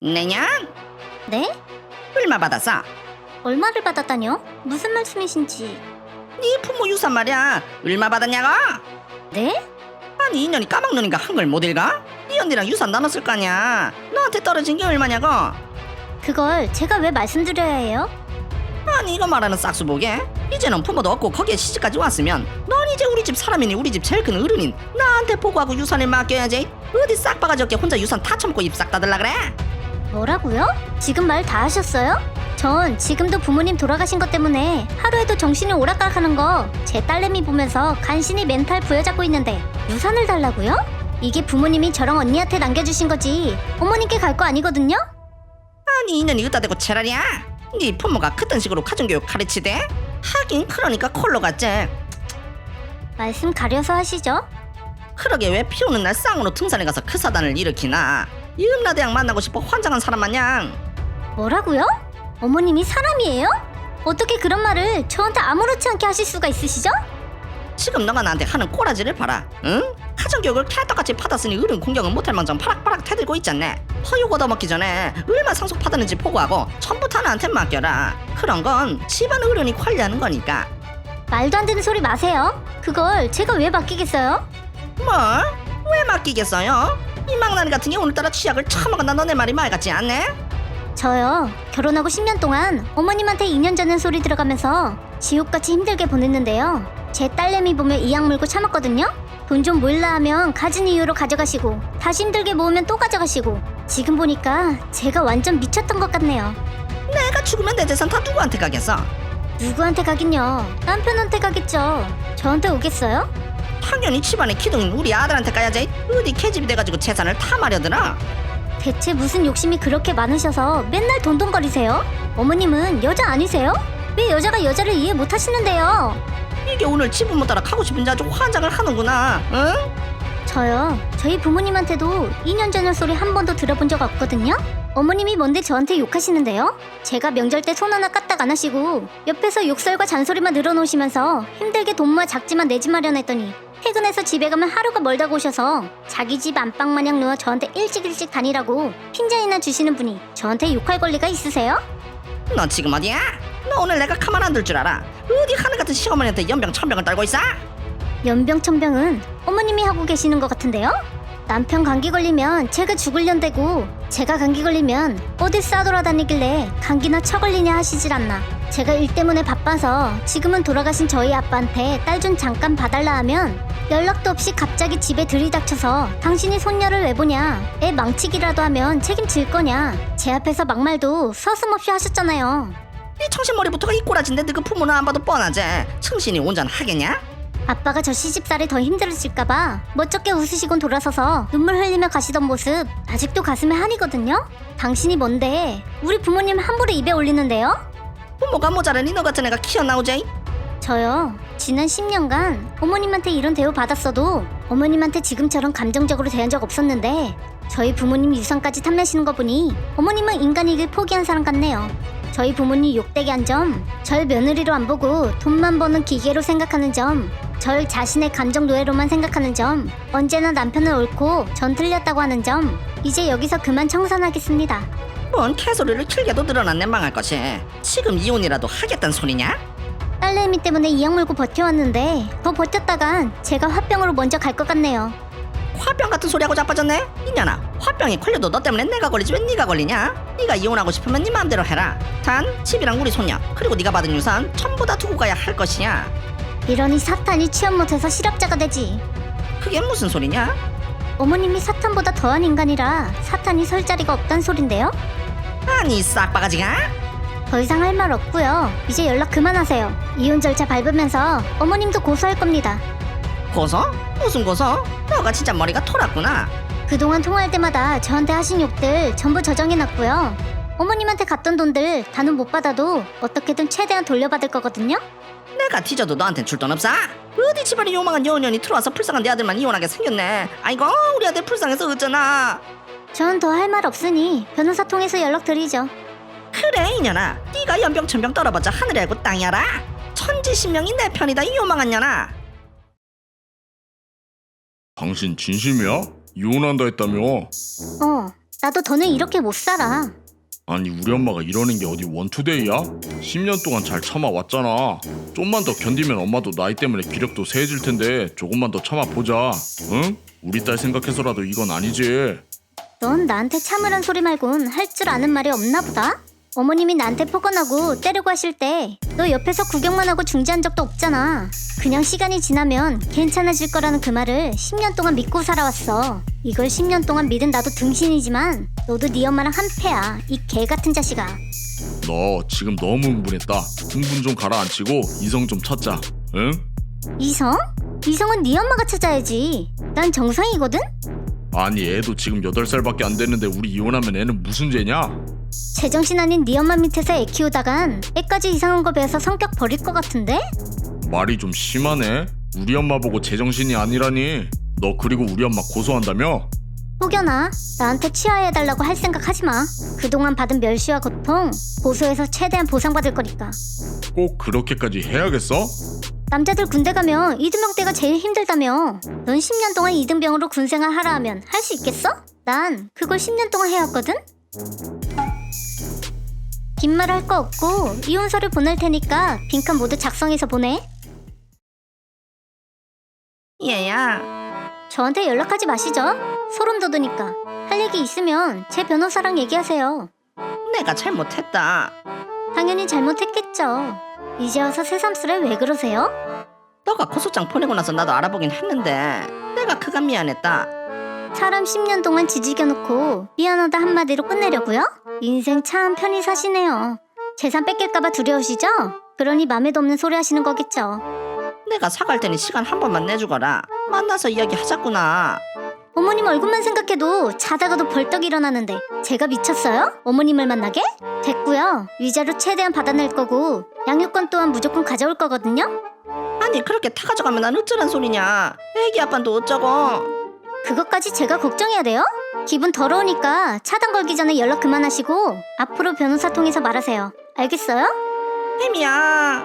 내년? 네? 얼마 받았어? 얼마를 받았다뇨? 무슨 말씀이신지. 네 부모 유산 말이야. 얼마 받았냐고? 네? 아니 인연이 까막눈인가 한글 못 읽어? 네 언니랑 유산 나눴을 거 아니야. 너한테 떨어진 게 얼마냐고? 그걸 제가 왜 말씀드려야 해요? 아니 이거 말하는 싹수보게? 이제는 부모도 없고 거기에 시집까지 왔으면 넌 이제 우리 집 사람이니 우리 집 제일 큰 어른인 나한테 보고하고 유산을 맡겨야지. 어디 싹 바가지 없게 혼자 유산 다 처먹고 입 싹 닫으려 그래? 뭐라고요? 지금 말 다 하셨어요? 전 지금도 부모님 돌아가신 것 때문에 하루에도 정신이 오락가락하는 거 제 딸내미 보면서 간신히 멘탈 부여잡고 있는데 유산을 달라고요? 이게 부모님이 저랑 언니한테 남겨주신 거지 어머님께 갈 거 아니거든요? 아니 인연이 어디다 대고 지랄이야? 네 부모가 그딴 식으로 가정교육 가르치대? 하긴 그러니까 콜로 갔지. 말씀 가려서 하시죠? 그러게 왜 비 오는 날 쌍으로 등산에 가서 그 사단을 일으키나? 염라대왕 만나고 싶어 환장한 사람 마냥. 뭐라고요? 어머님이 사람이에요? 어떻게 그런 말을 저한테 아무렇지 않게 하실 수가 있으시죠? 지금 너가 나한테 하는 꼬라지를 봐라. 응? 가정교육을 찰떡같이 받았으니 어른 공경은 못할 망정 파락파락 태들고 있잖네. 허육 얻어먹기 전에 얼마 상속받았는지 보고하고 전부 다 나한테 맡겨라. 그런 건 집안 어른이 관리하는 거니까. 말도 안 되는 소리 마세요. 그걸 제가 왜 맡기겠어요? 뭐? 왜 맡기겠어요? 이 망나니 같은 게 오늘따라 취약을 처먹었나 너네 말이 말 같지 않네? 저요. 결혼하고 10년 동안 어머님한테 2년 전엔 소리 들어가면서 지옥같이 힘들게 보냈는데요. 제 딸내미 보면 이악 물고 참았거든요. 돈 좀 모일라 하면 가진 이유로 가져가시고 다시 힘들게 모으면 또 가져가시고 지금 보니까 제가 완전 미쳤던 것 같네요. 내가 죽으면 내 재산 다 누구한테 가겠어? 누구한테 가긴요. 남편한테 가겠죠. 저한테 오겠어요? 당연히 집안의 기둥인 우리 아들한테 가야지. 어디 계집이 돼가지고 재산을 다 마려들어. 대체 무슨 욕심이 그렇게 많으셔서 맨날 돈돈거리세요? 어머님은 여자 아니세요? 왜 여자가 여자를 이해 못하시는데요? 이게 오늘 집부모 따라 가고 싶은지 아주 환장을 하는구나. 응? 저요. 저희 부모님한테도 2년 전의 소리 한 번도 들어본 적 없거든요. 어머님이 뭔데 저한테 욕하시는데요? 제가 명절 때 손 하나 까딱 안 하시고 옆에서 욕설과 잔소리만 늘어놓으시면서 힘들게 돈 모아 작지만 내 집 마련했더니 퇴근해서 집에 가면 하루가 멀다고 오셔서 자기 집 안방 마냥 누워 저한테 일찍 다니라고 핀잔이나 주시는 분이 저한테 욕할 권리가 있으세요? 너 지금 어디야? 너 오늘 내가 가만 안 둘 줄 알아? 어디 하늘 같은 시어머니한테 연병 천병을 떨고 있어? 연병천병은 어머님이 하고 계시는 것 같은데요? 남편 감기 걸리면 제가 죽을련대고 제가 감기 걸리면 어디 싸돌아다니길래 감기나 처걸리냐 하시질 않나. 제가 일 때문에 바빠서 지금은 돌아가신 저희 아빠한테 딸 좀 잠깐 봐달라 하면 연락도 없이 갑자기 집에 들이닥쳐서 당신이 손녀를 왜 보냐, 애 망치기라도 하면 책임질 거냐, 제 앞에서 막말도 서슴없이 하셨잖아요. 네 청신머리부터가 이 꼬라진데 너 그 부모는 안 봐도 뻔하지. 청신이 온전하겠냐? 아빠가 저 시집살이 더 힘들어질까봐 멋쩍게 웃으시곤 돌아서서 눈물 흘리며 가시던 모습 아직도 가슴에 한이거든요? 당신이 뭔데 우리 부모님 함부로 입에 올리는데요? 부모가 모자라니 너 같은 애가 키워나오지? 저요. 지난 10년간 어머님한테 이런 대우 받았어도 어머님한테 지금처럼 감정적으로 대한 적 없었는데 저희 부모님 유산까지 탐내시는 거 보니 어머님은 인간이길 포기한 사람 같네요. 저희 부모님 욕되게 한 점, 절 며느리로 안 보고 돈만 버는 기계로 생각하는 점, 절 자신의 감정 노예로만 생각하는 점, 언제나 남편은 옳고 전 틀렸다고 하는 점, 이제 여기서 그만 청산하겠습니다. 뭔 개소리를 길게도 늘어났네 망할 것이. 지금 이혼이라도 하겠다는 소리냐? 딸내미 때문에 이악 물고 버텨왔는데 더 버텼다간 제가 화병으로 먼저 갈 것 같네요. 화병 같은 소리하고 자빠졌네? 이년아, 화병이 걸려도 너 때문에 내가 걸리지 왜 네가 걸리냐? 네가 이혼하고 싶으면 네 마음대로 해라. 단 집이랑 우리 손녀 그리고 네가 받은 유산 전부 다 두고 가야 할 것이야. 이러니 사탄이 취업 못해서 실업자가 되지. 그게 무슨 소리냐? 어머님이 사탄보다 더한 인간이라 사탄이 설 자리가 없단 소린데요? 아니 싹바가지가? 더 이상 할 말 없고요. 이제 연락 그만하세요. 이혼 절차 밟으면서 어머님도 고소할 겁니다. 고소? 무슨 고소? 너가 진짜 머리가 돌았구나. 그동안 통화할 때마다 저한테 하신 욕들 전부 저장해놨고요. 어머님한테 갔던 돈들 다는 못 받아도 어떻게든 최대한 돌려받을 거거든요. 내가 뒤져도 너한텐 줄 돈 없어? 어디 집안에 요망한 여운년이 들어와서 불쌍한 내 아들만 이혼하게 생겼네. 아이고 우리 아들 불쌍해서 어쩌나. 전 더 할 말 없으니 변호사 통해서 연락드리죠. 그래 이년아, 네가 연병천병 떨어봤자 하늘이 알고 땅이 알아. 천지신명이 내 편이다 이 요망한 년아. 당신 진심이야? 이혼한다 했다며? 나도 더는 이렇게 못 살아. 아니 우리 엄마가 이러는 게 어디 원투데이야? 10년 동안 잘 참아왔잖아. 좀만 더 견디면 엄마도 나이 때문에 기력도 세해질 텐데 조금만 더 참아보자. 응? 우리 딸 생각해서라도 이건 아니지. 넌 나한테 참으란 소리 말곤 할 줄 아는 말이 없나 보다? 어머님이 나한테 폭언하고 때리고 하실 때 너 옆에서 구경만 하고 중지한 적도 없잖아. 그냥 시간이 지나면 괜찮아질 거라는 그 말을 10년 동안 믿고 살아왔어. 이걸 10년 동안 믿은 나도 등신이지만 너도 네 엄마랑 한패야. 이 개 같은 자식아. 너 지금 너무 흥분했다. 흥분 좀 가라앉히고 이성 좀 찾자. 응? 이성? 이성은 네 엄마가 찾아야지. 난 정상이거든? 아니 애도 지금 8살밖에 안 됐는데 우리 이혼하면 애는 무슨 죄냐? 제정신 아닌 네 엄마 밑에서 애 키우다간 애까지 이상한 거 배워서 성격 버릴 것 같은데? 말이 좀 심하네. 우리 엄마 보고 제정신이 아니라니. 너 그리고 우리 엄마 고소한다며? 혹여나 나한테 치아해달라고 할 생각 하지 마. 그동안 받은 멸시와 고통 고소해서 최대한 보상받을 거니까. 꼭 그렇게까지 해야겠어? 남자들 군대 가면 이등병 때가 제일 힘들다며. 넌 10년 동안 이등병으로 군생활 하라 하면 할 수 있겠어? 난 그걸 10년 동안 해왔거든? 긴 말 할 거 없고 이혼서를 보낼 테니까 빈칸 모두 작성해서 보내. 얘야, 저한테 연락하지 마시죠. 소름 돋으니까. 할 얘기 있으면 제 변호사랑 얘기하세요. 내가 잘못했다. 당연히 잘못했겠죠. 이제 와서 새삼스레 왜 그러세요? 너가 고소장 보내고 나서 나도 알아보긴 했는데 내가 그간 미안했다. 사람 10년 동안 지지겨놓고 미안하다 한마디로 끝내려고요? 인생 참 편히 사시네요. 재산 뺏길까봐 두려우시죠? 그러니 맘에도 없는 소리 하시는 거겠죠. 내가 사갈 테니 시간 한 번만 내주거라. 만나서 이야기하자꾸나. 어머님 얼굴만 생각해도 자다가도 벌떡 일어나는데 제가 미쳤어요? 어머님을 만나게? 됐고요. 위자료 최대한 받아낼 거고 양육권 또한 무조건 가져올 거거든요? 아니 그렇게 다 가져가면 난 어쩌란 소리냐. 애기 아빠도 어쩌고. 그것까지 제가 걱정해야 돼요? 기분 더러우니까 차단 걸기 전에 연락 그만하시고 앞으로 변호사 통해서 말하세요. 알겠어요? 혜미야.